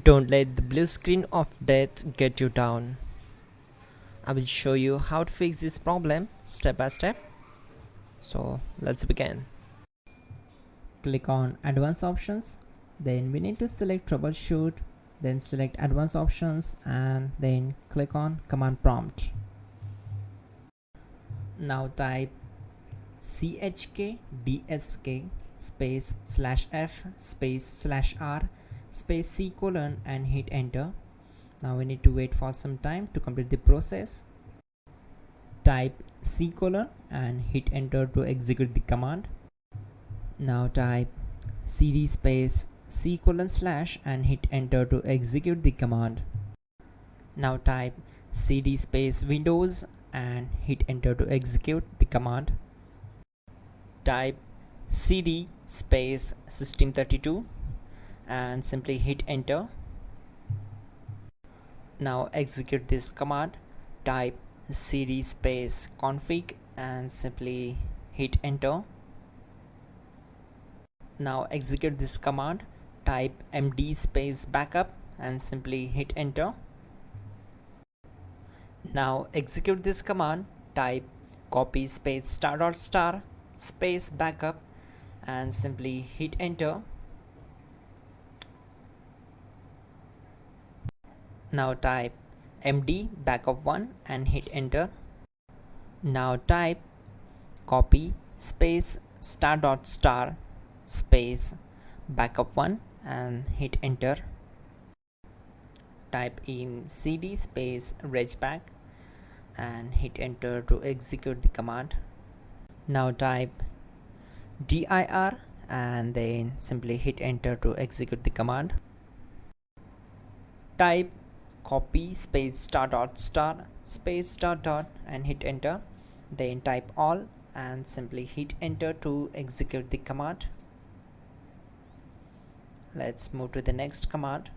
Don't let the blue screen of death get you down. I will show you how to fix this problem step by step. So let's begin. Click on advanced options, then we need to select troubleshoot, then select advanced options and then click on command prompt. Now type chkdsk space /f space /r space c colon and hit enter. Now we need to wait for some time to complete the process. Type c colon and hit enter to execute the command. Now type cd space c colon / and hit enter to execute the command. Now type cd space windows and hit enter to execute the command. Type cd space system32 and simply hit enter. Now execute this command. Type cd space config and simply hit enter. Now execute this command. Type md space backup and simply hit enter. Now execute this command. Type copy space *** space backup and simply hit enter. Now type md backup1 and hit enter. Now type copy space ** space backup1 and hit enter. Type in cd space regback and hit enter to execute the command. Now type dir and then simply hit enter to execute the command. Type copy space ** space .. and hit enter. Then type all and simply hit enter to execute the command. Let's move to the next command.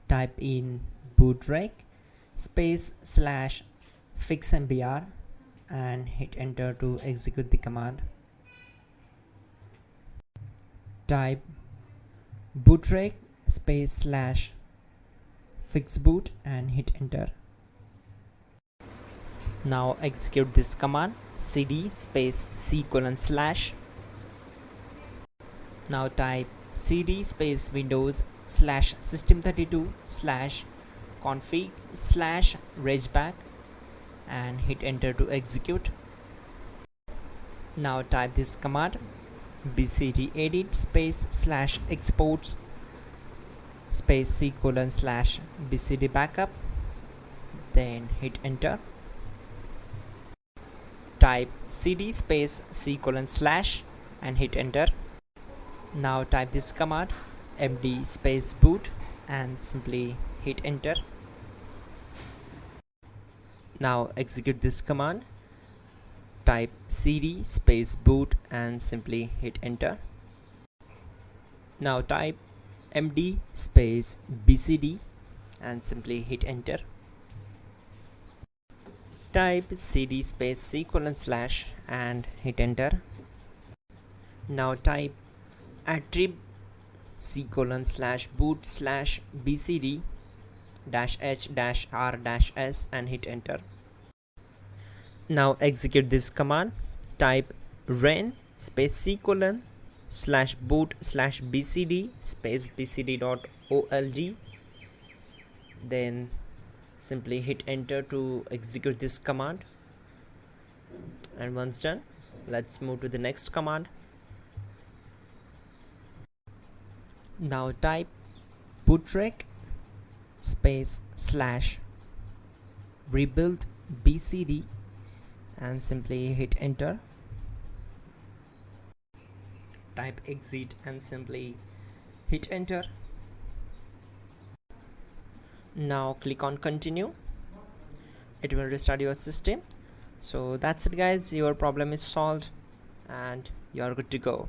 Type in bootrec space /fixmbr and hit enter to execute the command. Type bootrec space /fixboot and hit enter. Now execute this command cd space c colon /. Now type cd space windows /system32 /config /regback and hit enter to execute. Now type this command bcd edit space /exports space c colon /bcd backup, then hit enter. Type cd space c colon / and hit enter. Now type this command md space boot and simply hit enter. Now execute this command. Type cd space boot and simply hit enter. Now type md space bcd and simply hit enter. Type cd space c colon / and hit enter. Now type attrib c colon /boot /bcd -h -r -s and hit enter. Now execute this command. Type ren space c colon /boot /bcd space bcd.olg, then simply hit enter to execute this command. And once done, let's move to the next command. Now type bootrec space /rebuild bcd and simply hit enter. Type exit and simply hit enter. Now click on continue. It will restart your system. So that's it guys, your problem is solved and you are good to go.